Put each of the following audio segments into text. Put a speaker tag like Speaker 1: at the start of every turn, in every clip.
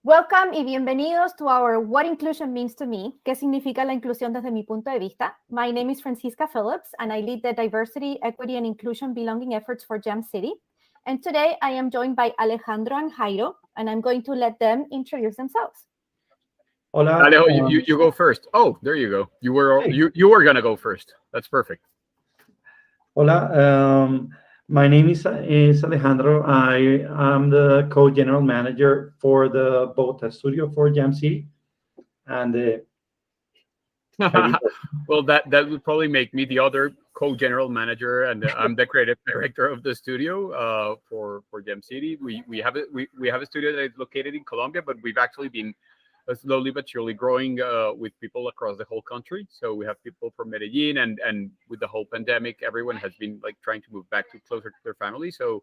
Speaker 1: Welcome y bienvenidos to our What Inclusion Means to Me, ¿qué significa la inclusión desde mi punto de vista? My name is Francisca Phillips, and I lead the Diversity, Equity, and Inclusion Belonging efforts for Jam City. And today I am joined by Alejandro and Jairo, and I'm going to let them introduce themselves.
Speaker 2: Hola.
Speaker 3: Alejo, you go first. Oh, there you go. You were gonna go first. That's perfect.
Speaker 2: Hola. My name is Alejandro. I am the co-general manager for the Bogota studio for Jam City, and
Speaker 3: well, that would probably make me the other co-general manager, and I'm the creative director of the studio for Jam City. We have a studio that is located in Colombia, but we've actually been slowly but surely growing with people across the whole country. So we have people from Medellin, and with the whole pandemic, everyone has been like trying to move back to closer to their family. So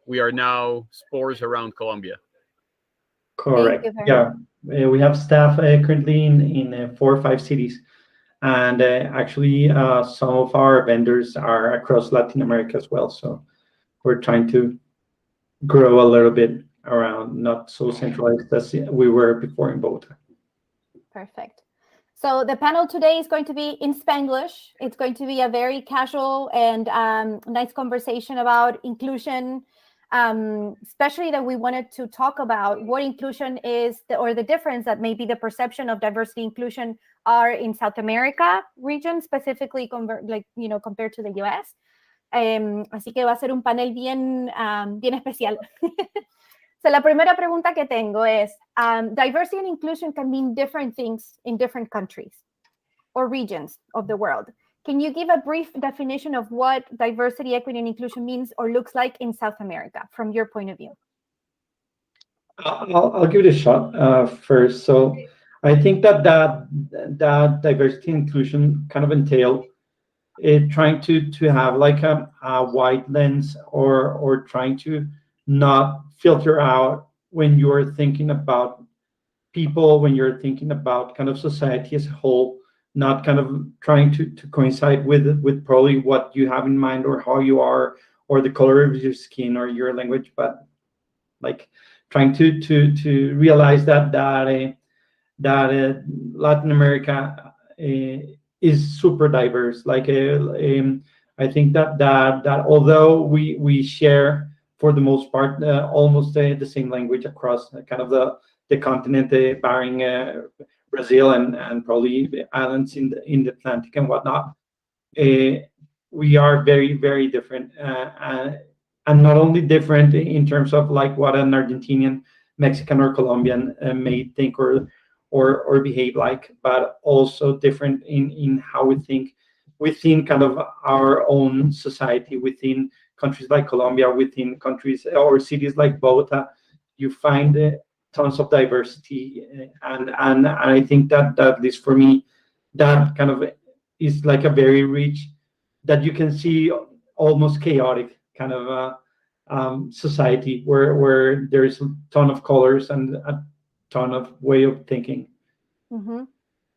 Speaker 3: we are now spores around Colombia.
Speaker 2: Correct. Yeah, we have staff currently in 4 or 5 cities, and actually some of our vendors are across Latin America as well. So we're trying to grow a little bit around, not so centralized as we were before in Bogota.
Speaker 1: Perfect. So the panel today is going to be in Spanglish. It's going to be a very casual and nice conversation about inclusion, especially that we wanted to talk about what inclusion is, or the difference that maybe the perception of diversity inclusion are in South America region, specifically compared to the US. Así que va a ser un panel bien especial. So la primera pregunta que tengo es, diversity and inclusion can mean different things in different countries or regions of the world. Can you give a brief definition of what diversity, equity, and inclusion means or looks like in South America from your point of view?
Speaker 2: I'll give it a shot first. So I think that diversity and inclusion kind of entail trying to have like a wide lens or trying to not filter out when you're thinking about people, when you're thinking about kind of society as a whole, not kind of trying to coincide with probably what you have in mind or how you are or the color of your skin or your language, but like trying to realize that Latin America is super diverse. Like I think that although we share for the most part almost the same language across kind of the continent, barring Brazil and probably the islands in the Atlantic and whatnot, we are very, very different, and not only different in terms of like what an Argentinian, Mexican, or Colombian may think or behave like, but also different in how we think within kind of our own society, within countries like Colombia, within countries or cities like Bogota. You find tons of diversity, and I think that at least for me, that kind of is like a very rich, that you can see almost chaotic kind of society where there's a ton of colors and a ton of way of thinking.
Speaker 1: Mm-hmm.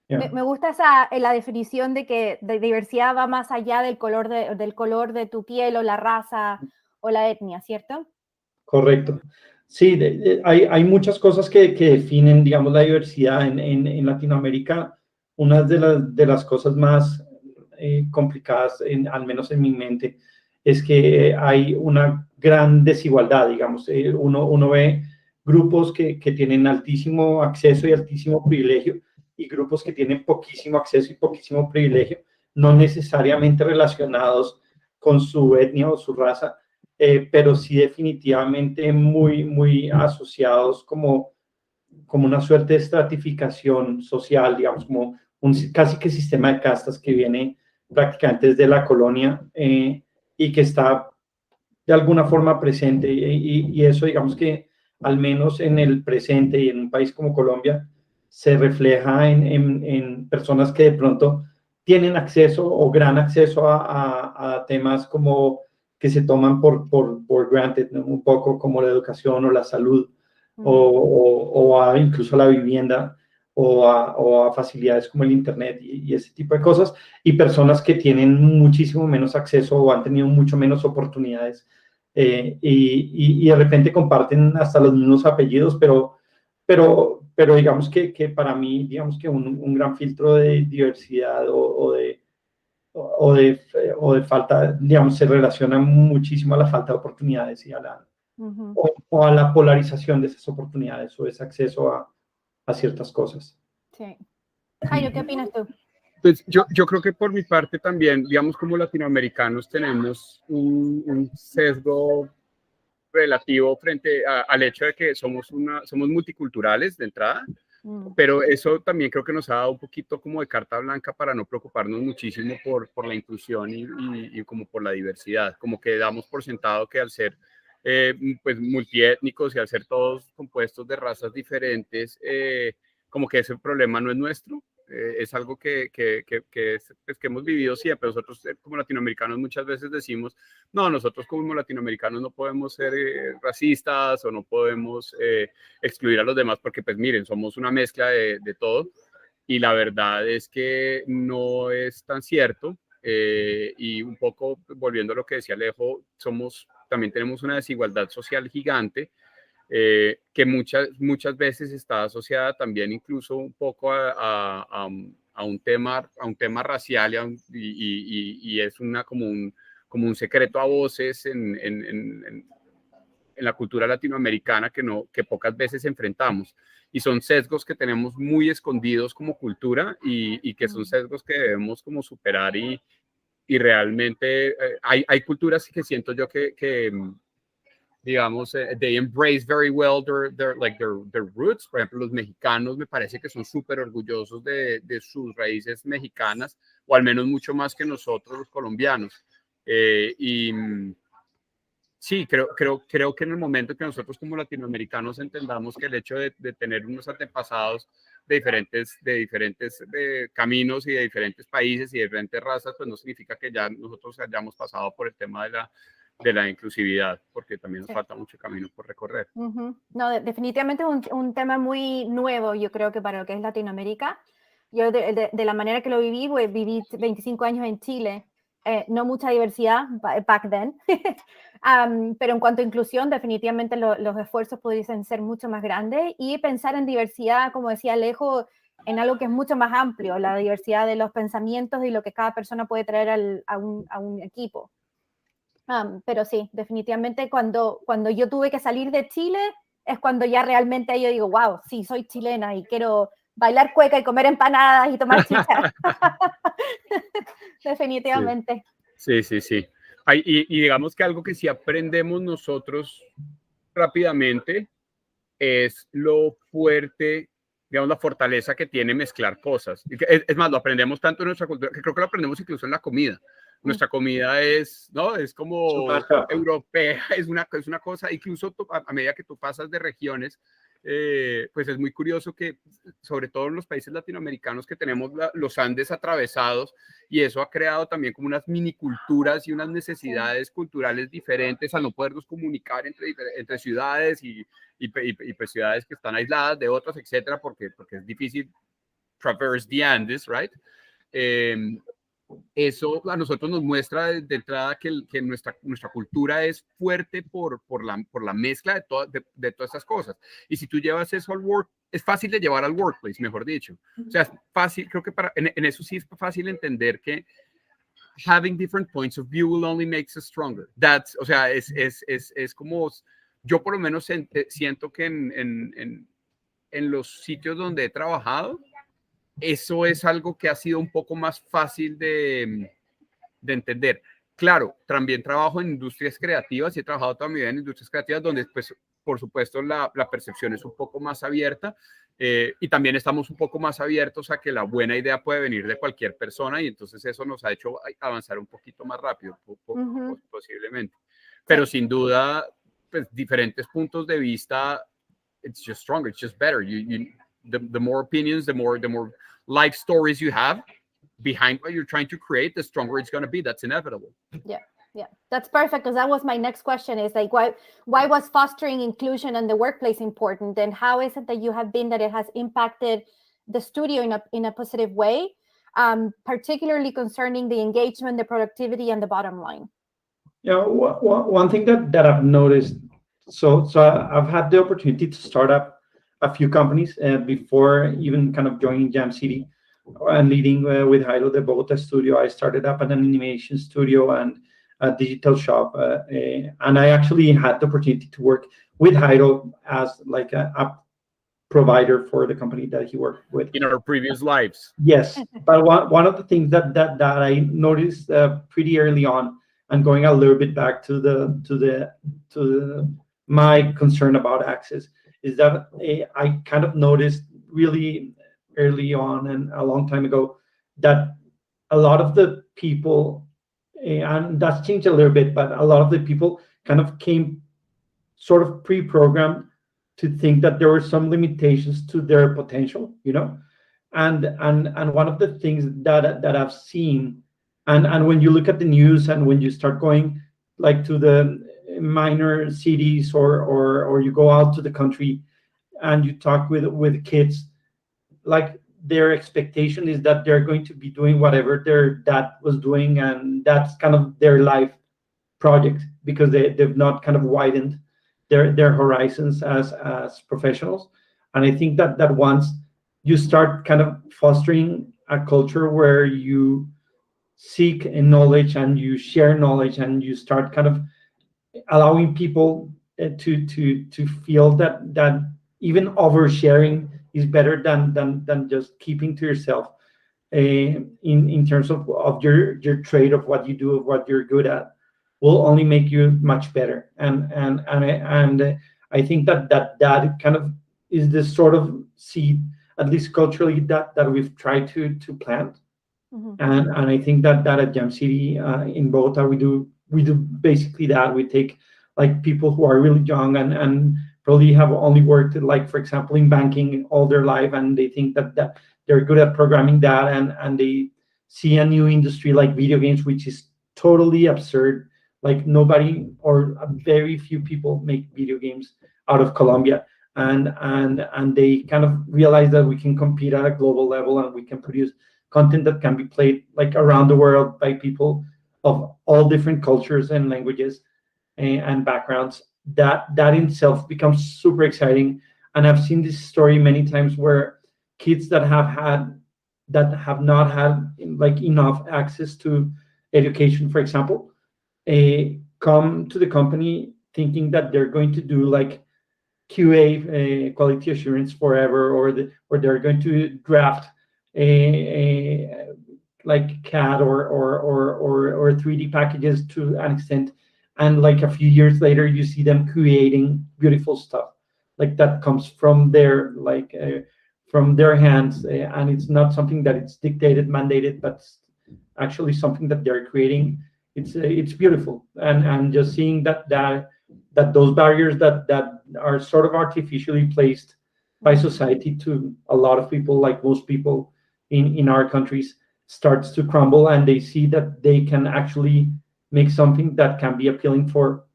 Speaker 1: Yeah. Me gusta la definición de que la diversidad va más allá del color de tu piel o la raza o la etnia, ¿cierto?
Speaker 2: Correcto. Sí, hay muchas cosas que definen, digamos, la diversidad en Latinoamérica. Una de las cosas más complicadas, al menos en mi mente, es que hay una gran desigualdad, digamos. Uno ve grupos que tienen altísimo acceso y altísimo privilegio, y grupos que tienen poquísimo acceso y poquísimo privilegio, no necesariamente relacionados con su etnia o su raza, pero sí definitivamente muy, muy asociados como una suerte de estratificación social, digamos, como un casi que sistema de castas que viene prácticamente desde la colonia y que está de alguna forma presente, y eso, digamos que al menos en el presente y en un país como Colombia, se refleja en personas que de pronto tienen acceso o gran acceso a temas como que se toman por granted, ¿no? Un poco como la educación o la salud, o incluso la vivienda, o a facilidades como el internet y ese tipo de cosas, y personas que tienen muchísimo menos acceso o han tenido mucho menos oportunidades, y de repente comparten hasta los mismos apellidos, pero pero digamos que para mí, digamos que un gran filtro de diversidad o de falta, digamos, se relaciona muchísimo a la falta de oportunidades y a la, o a la polarización de esas oportunidades o ese acceso a ciertas cosas.
Speaker 1: Sí. Jairo, ¿qué opinas tú?
Speaker 3: Pues yo creo que por mi parte también, digamos, como latinoamericanos tenemos un sesgo relativo frente al hecho de que somos multiculturales de entrada, pero eso también creo que nos ha dado un poquito como de carta blanca para no preocuparnos muchísimo por la inclusión y como por la diversidad, como que damos por sentado que al ser pues multiétnicos y al ser todos compuestos de razas diferentes, como que ese problema no es nuestro. Es algo que hemos vivido siempre. Nosotros como latinoamericanos muchas veces decimos, no, nosotros como latinoamericanos no podemos ser racistas o no podemos excluir a los demás porque pues miren, somos una mezcla de todo y la verdad es que no es tan cierto. Y un poco volviendo a lo que decía Alejo, también tenemos una desigualdad social gigante. Que muchas veces está asociada también incluso un poco a un tema racial y es como un secreto a voces en la cultura latinoamericana que pocas veces enfrentamos. Y son sesgos que tenemos muy escondidos como cultura y que son sesgos que debemos como superar y realmente hay culturas que siento yo que digamos, they embrace very well their roots. Por ejemplo, los mexicanos me parece que son súper orgullosos de sus raíces mexicanas, o al menos mucho más que nosotros los colombianos. Y sí, creo que en el momento que nosotros como latinoamericanos entendamos que el hecho de tener unos antepasados de diferentes caminos y de diferentes países y de diferentes razas, pues no significa que ya nosotros hayamos pasado por el tema de la inclusividad, porque también nos falta mucho camino por recorrer.
Speaker 1: No, definitivamente es un tema muy nuevo, yo creo que para lo que es Latinoamérica. Yo de la manera que lo viví, pues, viví 25 años en Chile, no mucha diversidad back then, pero en cuanto a inclusión, definitivamente los esfuerzos pudiesen ser mucho más grandes y pensar en diversidad, como decía Alejo, en algo que es mucho más amplio, la diversidad de los pensamientos y lo que cada persona puede traer a un equipo. Pero sí, definitivamente cuando yo tuve que salir de Chile es cuando ya realmente yo digo, wow, sí, soy chilena y quiero bailar cueca y comer empanadas y tomar chicha. Definitivamente.
Speaker 3: Sí. Y digamos que algo que sí aprendemos nosotros rápidamente es lo fuerte, digamos, la fortaleza que tiene mezclar cosas. Es más, lo aprendemos tanto en nuestra cultura, que creo que lo aprendemos incluso en la comida. Nuestra comida es como europea, es una cosa, incluso a medida que tú pasas de regiones, pues es muy curioso que, sobre todo en los países latinoamericanos, que tenemos los Andes atravesados, y eso ha creado también como unas miniculturas y unas necesidades culturales diferentes al no podernos comunicar entre ciudades y pues ciudades que están aisladas de otras, etcétera, porque es difícil traverse the Andes, right? Eso a nosotros nos muestra de entrada que nuestra cultura es fuerte por la mezcla de todas esas cosas. Y si tú llevas eso al work, es fácil de llevar al workplace, mejor dicho. O sea, es fácil, creo que en eso sí es fácil entender que having different points of view will only makes us stronger. O sea, es como, yo por lo menos siento que en los sitios donde he trabajado, eso es algo que ha sido un poco más fácil de entender. Claro, también trabajo en industrias creativas y he trabajado toda mi vida en industrias creativas donde, pues, por supuesto, la percepción es un poco más abierta y también estamos un poco más abiertos a que la buena idea puede venir de cualquier persona y entonces eso nos ha hecho avanzar un poquito más rápido, posiblemente. Pero sin duda, pues, diferentes puntos de vista, it's just stronger, it's just better. The more opinions, the more life stories you have behind what you're trying to create, the stronger it's going to be. That's inevitable.
Speaker 1: Yeah, that's perfect, because that was my next question, is like, why was fostering inclusion in the workplace important, and how is it that you have been that it has impacted the studio in a positive way, particularly concerning the engagement, the productivity, and the bottom line?
Speaker 2: Yeah, one thing that I've noticed, so I've had the opportunity to start up a few companies before even kind of joining Jam City and leading with Jairo the Bogota studio. I started up an animation studio and a digital shop, and I actually had the opportunity to work with Jairo as like a provider for the company that he worked with
Speaker 3: in our previous lives.
Speaker 2: Yes, but one of the things that I noticed pretty early on, and going a little bit back to my concern about access, is that I kind of noticed really early on and a long time ago that a lot of the people, and that's changed a little bit, but a lot of the people kind of came sort of pre-programmed to think that there were some limitations to their potential, and one of the things that I've seen, and when you look at the news and when you start going like to the minor cities or you go out to the country and you talk with kids, like their expectation is that they're going to be doing whatever their dad was doing, and that's kind of their life project, because they've not kind of widened their horizons as professionals. And I think that once you start kind of fostering a culture where you seek knowledge and you share knowledge and you start kind of allowing people to feel that even oversharing is better than just keeping to yourself, in terms of your trade, of what you do, of what you're good at, will only make you much better. And I think that kind of is this sort of seed, at least culturally, that we've tried to plant.
Speaker 1: Mhm.
Speaker 2: And I think that at Jam City, in Bogota, we do basically that. We take like people who are really young and probably have only worked, like, for example, in banking all their life, and they think that they're good at programming that, and they see a new industry like video games, which is totally absurd. Like, nobody or very few people make video games out of Colombia, and they kind of realize that we can compete at a global level, and we can produce content that can be played like around the world by people of all different cultures and languages and backgrounds. That in itself becomes super exciting. And I've seen this story many times where kids that have not had like enough access to education, for example, come to the company thinking that they're going to do like QA, quality assurance forever, or they're going to draft a like CAD or 3D packages to an extent, and like a few years later, you see them creating beautiful stuff like that comes from from their hands, and it's not something that it's dictated, mandated, but actually something that they're creating. It's beautiful, and just seeing that those barriers that are sort of artificially placed by society to a lot of people, like most people in our countries, starts to crumble, and they see that they can actually make something that can be appealing for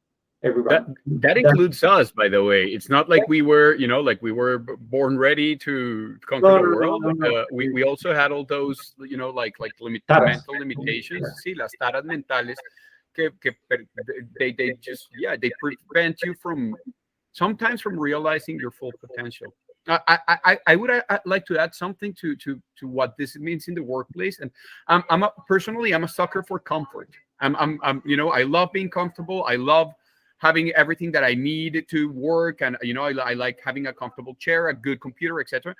Speaker 2: everybody.
Speaker 3: That includes us, by the way. It's not like we were, like we were born ready to conquer the world. We also had all those, mental limitations. Sí, las taras mentales they just, they prevent you from sometimes from realizing your full potential. I would like to add something to what this means in the workplace. And personally, I'm a sucker for comfort. I love being comfortable. I love having everything that I need to work, and I like having a comfortable chair, a good computer, etc.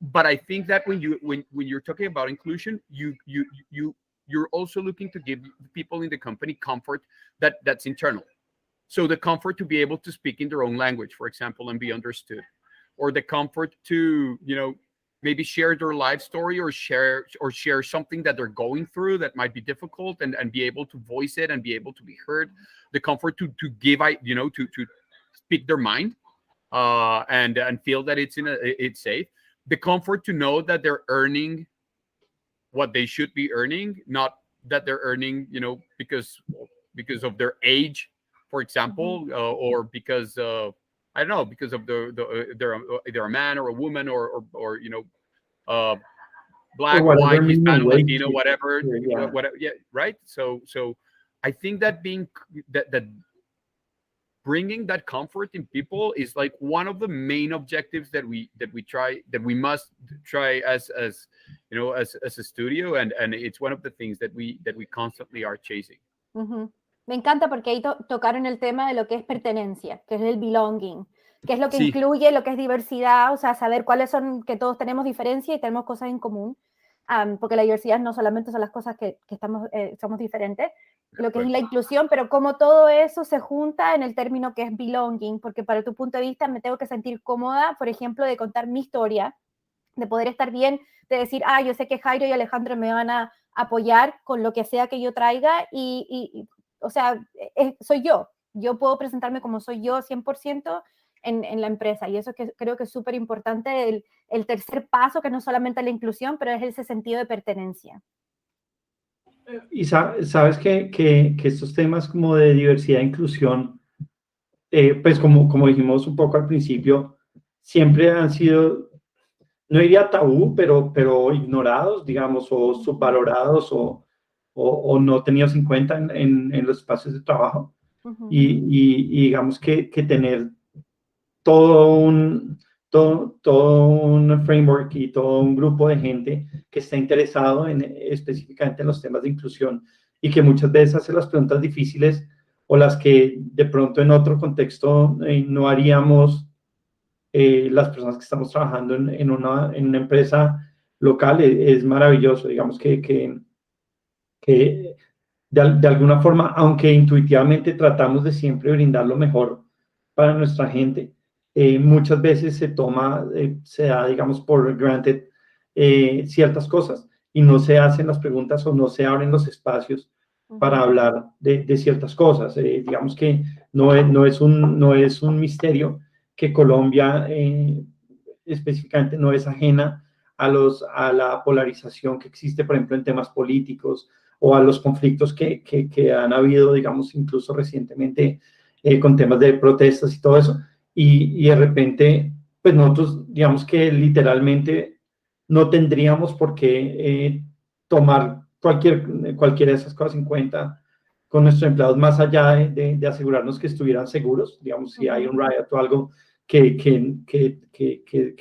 Speaker 3: But I think that when you're talking about inclusion, you're also looking to give people in the company comfort that's internal. So the comfort to be able to speak in their own language, for example, and be understood, or the comfort to maybe share their life story, or share something that they're going through that might be difficult, and be able to voice it and be able to be heard. The comfort to give to speak their mind, and feel that it's safe. The comfort to know that they're earning what they should be earning, not that they're earning because of their age, for example, or because I don't know, because of they're either a man or a woman, or black, white, Hispano, Latino, whatever, whatever. Yeah, right. So I think that bringing that comfort in people is like one of the main objectives that we must try as you know, as a studio, and it's one of the things that we constantly are chasing.
Speaker 1: Ujú. Me encanta porque ahí tocaron el tema de lo que es pertenencia, que es el belonging, que es lo que
Speaker 3: Sí.
Speaker 1: incluye lo que es diversidad, o sea, saber cuáles son, que todos tenemos diferencia y tenemos cosas en común, porque la diversidad no solamente son las cosas que somos diferentes, lo que es la inclusión, pero cómo todo eso se junta en el término que es belonging, porque para tu punto de vista me tengo que sentir cómoda, por ejemplo, de contar mi historia, de poder estar bien, de decir, yo sé que Jairo y Alejandro me van a apoyar con lo que sea que yo traiga y o sea, soy yo puedo presentarme como soy yo 100% en la empresa, y eso es que creo que es súper importante, el tercer paso, que no solamente la inclusión, pero es ese sentido de pertenencia.
Speaker 2: Y sabes que estos temas como de diversidad e inclusión, pues como dijimos un poco al principio, siempre han sido, no diría tabú, pero ignorados, digamos, o subvalorados o no tenidos en cuenta en los espacios de trabajo.
Speaker 1: Uh-huh.
Speaker 2: Y digamos que tener todo un framework y todo un grupo de gente que está interesado específicamente en los temas de inclusión y que muchas veces hace las preguntas difíciles o las que de pronto en otro contexto no haríamos las personas que estamos trabajando en una empresa local. Es maravilloso, digamos que de alguna forma, aunque intuitivamente tratamos de siempre brindar lo mejor para nuestra gente, muchas veces se da, digamos, por granted ciertas cosas y no se hacen las preguntas o no se abren los espacios para hablar de ciertas cosas. Digamos que no es un misterio que Colombia específicamente no es ajena a la polarización que existe, por ejemplo, en temas políticos o a los conflictos que han habido, digamos, incluso recientemente con temas de protestas y todo eso. Y de repente, pues nosotros, digamos que literalmente no tendríamos por qué tomar cualquiera de esas cosas en cuenta con nuestros empleados, más allá de asegurarnos que estuvieran seguros, digamos, si hay un riot o algo que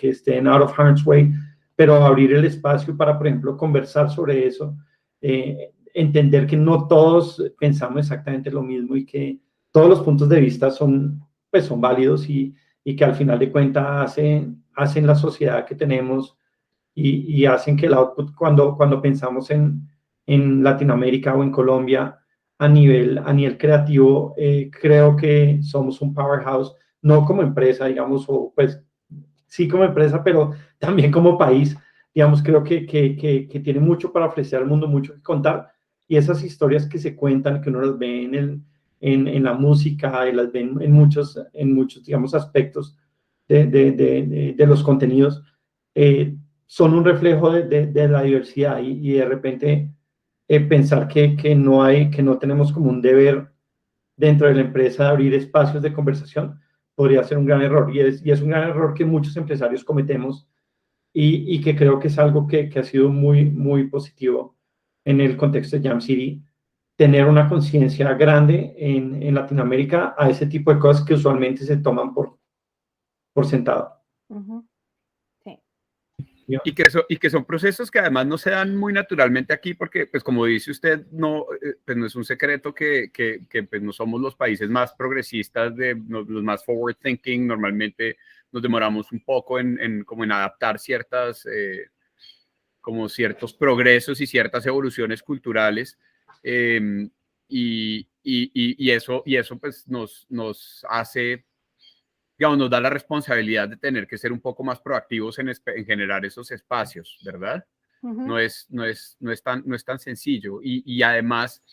Speaker 2: estén out of harm's way, pero abrir el espacio para, por ejemplo, conversar sobre eso, entender que no todos pensamos exactamente lo mismo y que todos los puntos de vista son válidos y que al final de cuentas hacen la sociedad que tenemos y hacen que el output, cuando pensamos en Latinoamérica o en Colombia, a nivel creativo, creo que somos un powerhouse, no como empresa, digamos, o pues sí como empresa, pero también como país. Digamos, creo que tiene mucho para ofrecer al mundo, mucho que contar, y esas historias que se cuentan, que uno las ve en la música, y las ve en muchos, digamos, aspectos de los contenidos, son un reflejo de la diversidad, y de repente pensar que no tenemos como un deber dentro de la empresa de abrir espacios de conversación podría ser un gran error, y es un gran error que muchos empresarios cometemos, y que creo que es algo que ha sido muy, muy positivo en el contexto de Jam City, tener una conciencia grande en Latinoamérica a ese tipo de cosas que usualmente se toman por sentado.
Speaker 1: Uh-huh. Sí.
Speaker 3: Y que son procesos que además no se dan muy naturalmente aquí, porque, pues como dice usted, pues no es un secreto que pues no somos los países más progresistas, los más forward thinking. Normalmente nos demoramos un poco como en adaptar como ciertos progresos y ciertas evoluciones culturales, y eso pues nos hace, digamos, nos da la responsabilidad de tener que ser un poco más proactivos en generar esos espacios, ¿verdad?
Speaker 1: Uh-huh.
Speaker 3: No es tan sencillo. Y además,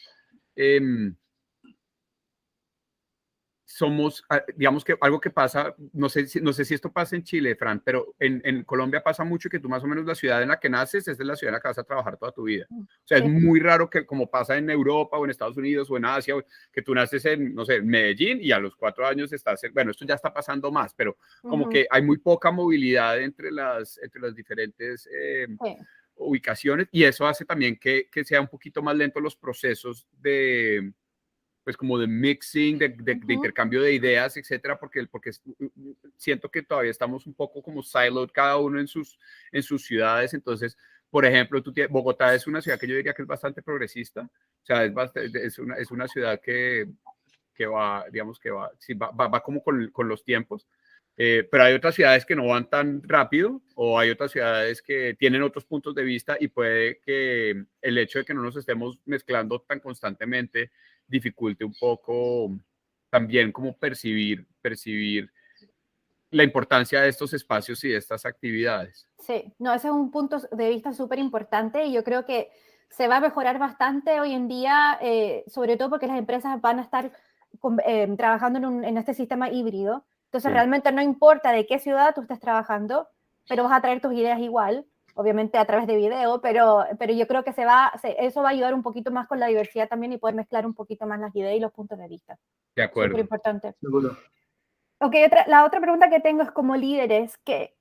Speaker 3: somos, digamos que algo que pasa, no sé si esto pasa en Chile, Fran, pero en Colombia pasa mucho que tú más o menos la ciudad en la que naces es de la ciudad en la que vas a trabajar toda tu vida. O sea, sí. Es muy raro que, como pasa en Europa o en Estados Unidos o en Asia, que tú naces en, no sé, en Medellín y a los 4 años estás bueno, esto ya está pasando más, pero como que hay muy poca movilidad entre las diferentes ubicaciones, y eso hace también que sea un poquito más lento los procesos de pues como de mixing, de intercambio de ideas, etcétera, porque siento que todavía estamos un poco como siloed cada uno en sus ciudades. Entonces, por ejemplo, Bogotá es una ciudad que yo diría que es bastante progresista, o sea, es una ciudad que va, digamos que va, sí, va como con los tiempos. Pero hay otras ciudades que no van tan rápido, o hay otras ciudades que tienen otros puntos de vista, y puede que el hecho de que no nos estemos mezclando tan constantemente dificulte un poco también como percibir la importancia de estos espacios y de estas actividades.
Speaker 1: Sí, no, ese es un punto de vista súper importante, y yo creo que se va a mejorar bastante hoy en día, sobre todo porque las empresas van a estar trabajando en este sistema híbrido. Entonces, realmente no importa de qué ciudad tú estés trabajando, pero vas a traer tus ideas igual, obviamente a través de video, pero yo creo que eso va a ayudar un poquito más con la diversidad también, y poder mezclar un poquito más las ideas y los puntos de vista.
Speaker 3: De acuerdo.
Speaker 1: Súper importante.
Speaker 2: Seguro.
Speaker 1: Ok, la otra pregunta que tengo es, como líderes, ¿qué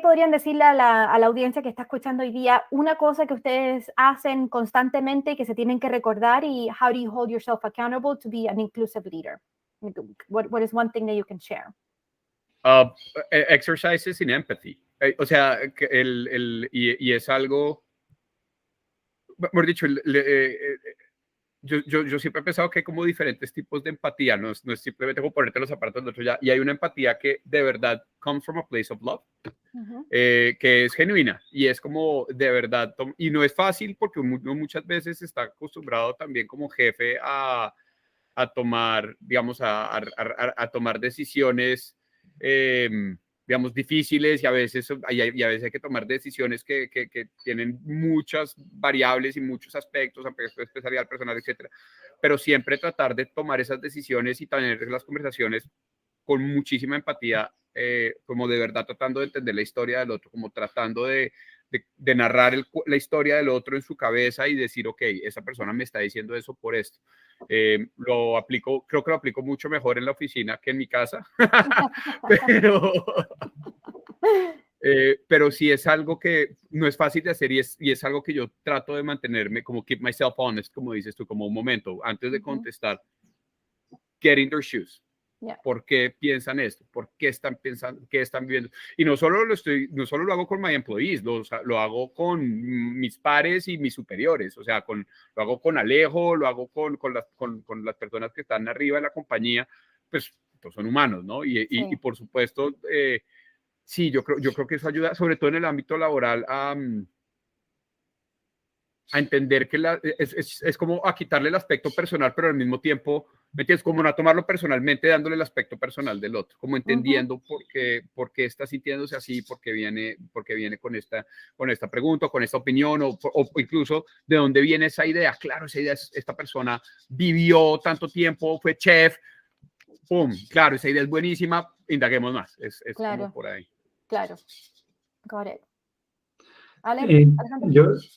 Speaker 1: podrían decirle a la audiencia que está escuchando hoy día? Una cosa que ustedes hacen constantemente y que se tienen que recordar, y how do you hold yourself accountable to be an inclusive leader? What is one thing that you can share?
Speaker 3: Exercises in empathy. O sea, y es algo, mejor dicho, yo siempre he pensado que hay como diferentes tipos de empatía, no es simplemente como ponerte los zapatos del otro ya, y hay una empatía que de verdad comes from a place of love, que es genuina, y es como de verdad, y no es fácil porque uno muchas veces está acostumbrado también como jefe a tomar, digamos, a tomar decisiones, digamos, difíciles, y a veces hay que tomar decisiones que tienen muchas variables y muchos aspectos empresarial, personal, etcétera, pero siempre tratar de tomar esas decisiones y tener las conversaciones con muchísima empatía, como de verdad tratando de entender la historia del otro, como tratando de narrar la historia del otro en su cabeza y decir, ok, esa persona me está diciendo eso por esto. Creo que lo aplico mucho mejor en la oficina que en mi casa, pero sí es algo que no es fácil de hacer, y es algo que yo trato de mantenerme, como keep myself honest, como dices tú, como un momento antes de contestar, get in their shoes.
Speaker 1: Yeah.
Speaker 3: ¿Por qué piensan esto? ¿Por qué están pensando? ¿Qué están viviendo? Y no solo lo hago con my employees, lo hago con mis pares y mis superiores, o sea, lo hago con Alejo, lo hago con las personas que están arriba de la compañía, pues son humanos, ¿no? Y por supuesto, sí, yo creo que eso ayuda, sobre todo en el ámbito laboral, a entender que es como a quitarle el aspecto personal, pero al mismo tiempo, ¿me entiendes? Como no a tomarlo personalmente, dándole el aspecto personal del otro, como entendiendo por qué está sintiéndose así, por qué viene con esta pregunta, con esta opinión, o incluso de dónde viene esa idea. Claro, esa idea esta persona vivió tanto tiempo, fue chef, ¡pum! Claro, esa idea es buenísima, indaguemos más. Es
Speaker 1: claro,
Speaker 3: como por ahí.
Speaker 1: Claro. Got it.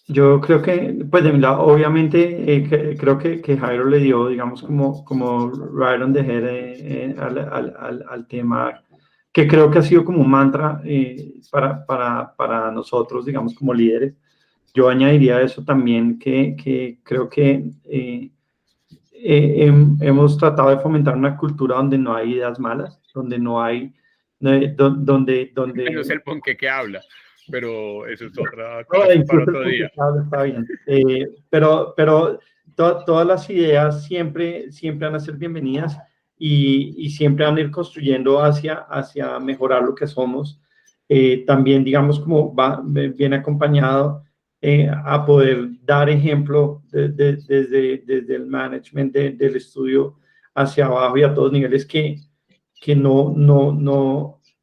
Speaker 2: Yo creo que, pues de mi lado, obviamente, creo que Jairo le dio, digamos, como right on the head al tema, que creo que ha sido como un mantra para nosotros, digamos, como líderes. Yo añadiría a eso también que creo que hemos tratado de fomentar una cultura donde no hay ideas malas, donde no hay, donde
Speaker 3: Menos el ponqué que habla, pero eso es otra
Speaker 2: no,
Speaker 3: cosa para otro día.
Speaker 2: Está bien. Pero todas las ideas siempre van a ser bienvenidas, y siempre van a ir construyendo hacia mejorar lo que somos. También, digamos, como viene acompañado a poder dar ejemplo desde el management del estudio hacia abajo y a todos niveles, que no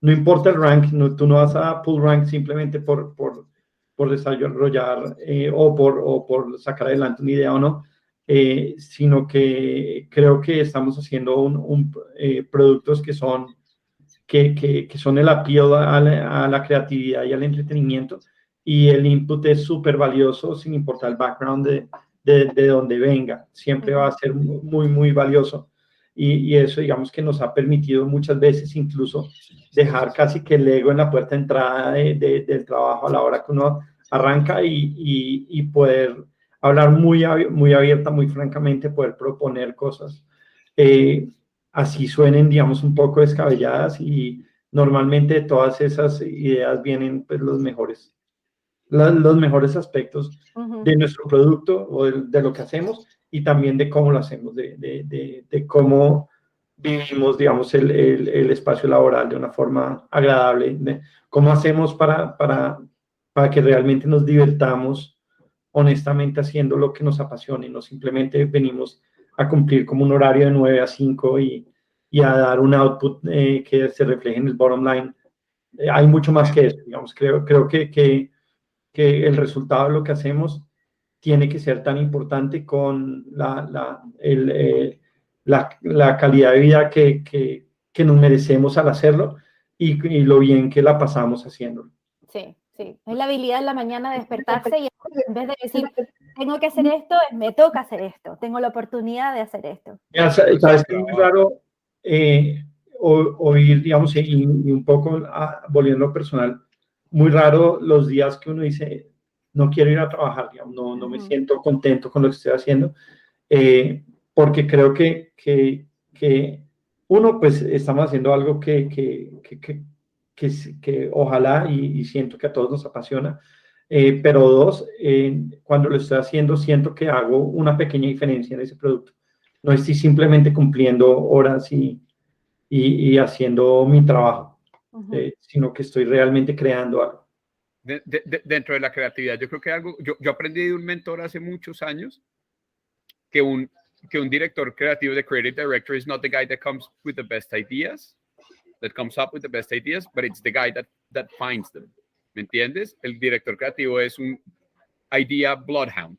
Speaker 2: importa el rank, tú no vas a pull rank simplemente por desarrollar o por sacar adelante una idea o no, sino que creo que estamos haciendo productos que son el appeal a la creatividad y al entretenimiento, y el input es súper valioso sin importar el background de donde venga, siempre va a ser muy, muy valioso. Y eso, digamos, que nos ha permitido muchas veces incluso dejar casi que el ego en la puerta de entrada del trabajo a la hora que uno arranca, y poder hablar muy abierta, muy francamente, poder proponer cosas así suenen, digamos, un poco descabelladas, y normalmente de todas esas ideas vienen pues, los mejores aspectos de nuestro producto o de lo que hacemos, y también de cómo lo hacemos, de cómo vivimos, digamos, el espacio laboral de una forma agradable, de cómo hacemos para que realmente nos divirtamos honestamente haciendo lo que nos apasiona, y no simplemente venimos a cumplir como un horario de 9 a 5 y a dar un output que se refleje en el bottom line. Hay mucho más que eso, digamos, creo que el resultado de lo que hacemos tiene que ser tan importante con la calidad de vida que nos merecemos al hacerlo, y lo bien que la pasamos haciéndolo.
Speaker 1: Sí, sí. Es la habilidad en la mañana de despertarse y en vez de decir, tengo que hacer esto, me toca hacer esto, tengo la oportunidad de hacer esto.
Speaker 2: Sabes que es muy raro oír, digamos, y un poco volviendo a lo personal, muy raro los días que uno dice, no quiero ir a trabajar, digamos, no me siento contento con lo que estoy haciendo, porque creo que uno, pues estamos haciendo algo que ojalá, y siento que a todos nos apasiona, pero dos, cuando lo estoy haciendo, siento que hago una pequeña diferencia en ese producto. No estoy simplemente cumpliendo horas y haciendo mi trabajo, sino que estoy realmente creando algo.
Speaker 3: Dentro de la creatividad, yo creo que yo aprendí de un mentor hace muchos años que un director creativo, the creative director, is not the guy that comes with the best ideas, but it's the guy that finds them. ¿Me entiendes? El director creativo es un idea bloodhound.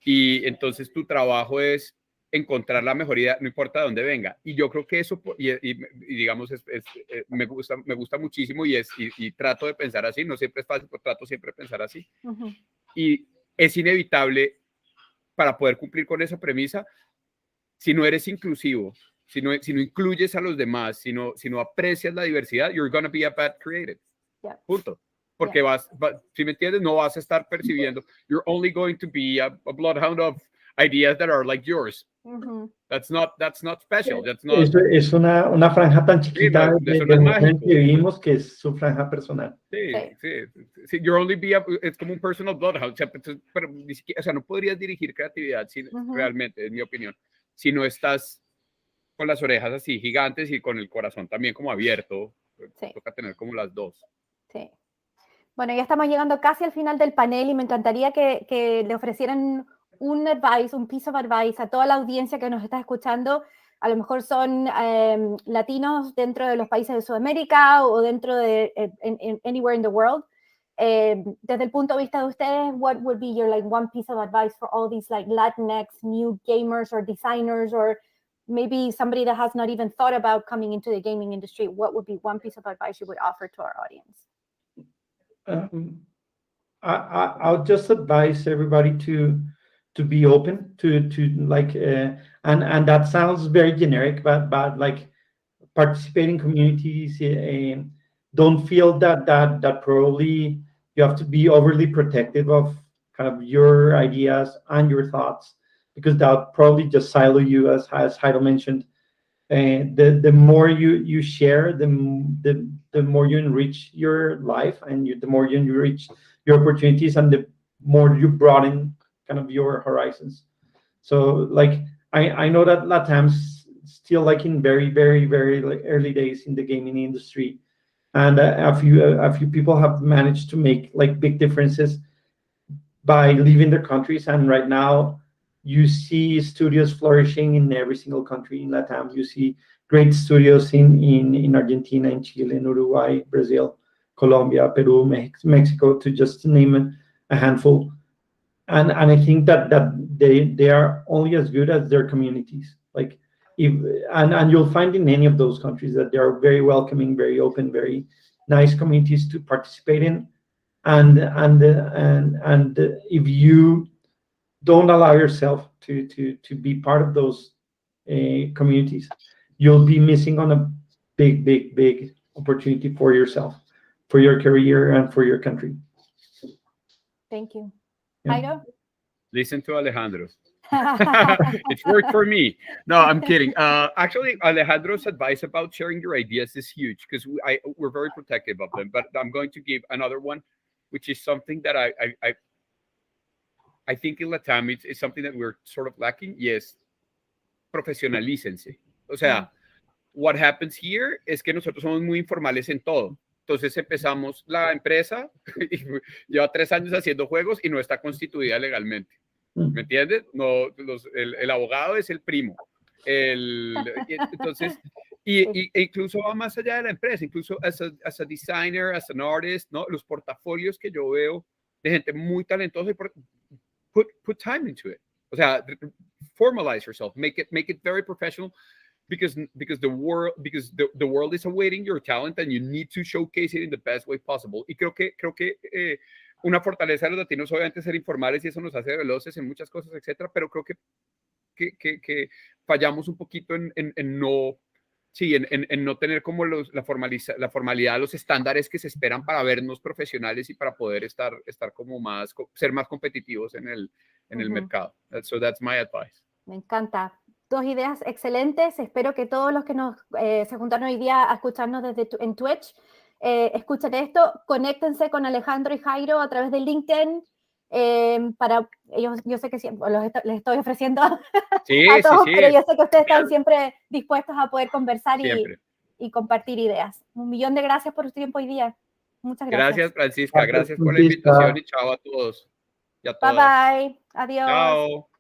Speaker 3: Y entonces tu trabajo es encontrar la mejor idea, no importa de dónde venga. Y yo creo que eso, y digamos, me gusta muchísimo, y trato de pensar así. No siempre es fácil, pero trato siempre de pensar así. Y es inevitable, para poder cumplir con esa premisa, si no eres inclusivo, si no incluyes a los demás, si no aprecias la diversidad, you're going to be a bad creative.
Speaker 1: Yeah.
Speaker 3: Punto. Porque si me entiendes, no vas a estar percibiendo. You're only going to be a bloodhound of ideas that are like yours. That's not special. That's not.
Speaker 2: Eso es una franja tan chiquita
Speaker 3: eso no es mágico.
Speaker 2: que vivimos, que es su franja personal.
Speaker 3: Sí. You're only es como un personal bloodhound. O sea, pero ni siquiera, o sea, no podrías dirigir creatividad realmente, en mi opinión, si no estás con las orejas así gigantes y con el corazón también como abierto. Toca tener como las dos.
Speaker 1: Sí. Bueno, ya estamos llegando casi al final del panel, y me encantaría que le ofrecieran un piece of advice a toda la audiencia que nos está escuchando. A lo mejor son latinos dentro de los países de Sudamérica o dentro de anywhere in the world. Desde el punto de vista de ustedes, what would be your one piece of advice for all these Latinx new gamers or designers, or maybe somebody that has not even thought about coming into the gaming industry? What would be one piece of advice you would offer to our audience?
Speaker 2: I'll just advise everybody to be open to and that sounds very generic, but like participating communities. Don't feel that probably you have to be overly protective of kind of your ideas and your thoughts, because that'll probably just silo you, as Heido mentioned. The more you share, the more you enrich your life, and the more you enrich your opportunities, and the more you broaden kind of your horizons. So I know that LATAM's still in very, very, very early days in the gaming industry, and a few people have managed to make big differences by leaving their countries, and right now you see studios flourishing in every single country in LATAM. You see great studios in Argentina, in Chile, in Uruguay, Brazil, Colombia, Peru, Mexico, to just name a handful. And I think that they are only as good as their communities. And you'll find in any of those countries that they are very welcoming, very open, very nice communities to participate in. And if you don't allow yourself to be part of those communities, you'll be missing on a big opportunity for yourself, for your career, and for your country.
Speaker 1: Thank you.
Speaker 2: Yeah.
Speaker 1: Heido?
Speaker 3: Listen to Alejandro. It's worked for me. No, I'm kidding. Actually, Alejandro's advice about sharing your ideas is huge because we're very protective of them. But I'm going to give another one, which is something that I think in Latam it's something that we're sort of lacking. Yes, profesionalícense. O sea, what happens here es que nosotros somos muy informales en todo. Entonces empezamos la empresa y lleva 3 años haciendo juegos y no está constituida legalmente. ¿Me entiendes? No, el abogado es el primo. Entonces, e incluso va más allá de la empresa, incluso as a designer, as an artist, ¿no? Los portafolios que yo veo de gente muy talentosa, put time into it. O sea, formalize yourself, make it very professional. Because the world is awaiting your talent and you need to showcase it in the best way possible. Y creo que una fortaleza de los latinos obviamente es ser informales y eso nos hace veloces en muchas cosas, etcétera, pero creo que fallamos un poquito en no tener como la formalidad, los estándares que se esperan para vernos profesionales y para poder estar como ser más competitivos en el mercado. So that's my advice.
Speaker 1: Me encanta. 2 ideas excelentes. Espero que todos los que se juntaron hoy día a escucharnos en Twitch escuchen esto. Conéctense con Alejandro y Jairo a través de LinkedIn. Para ellos, yo sé que siempre les estoy ofreciendo a todos, pero yo sé que ustedes están siempre dispuestos a poder conversar y compartir ideas. 1.000.000 de gracias por su tiempo hoy día. Muchas gracias.
Speaker 3: Gracias, Francisca. Gracias por la invitación y chao a todos. Y a todas.
Speaker 1: Bye bye. Adiós.
Speaker 3: Chao.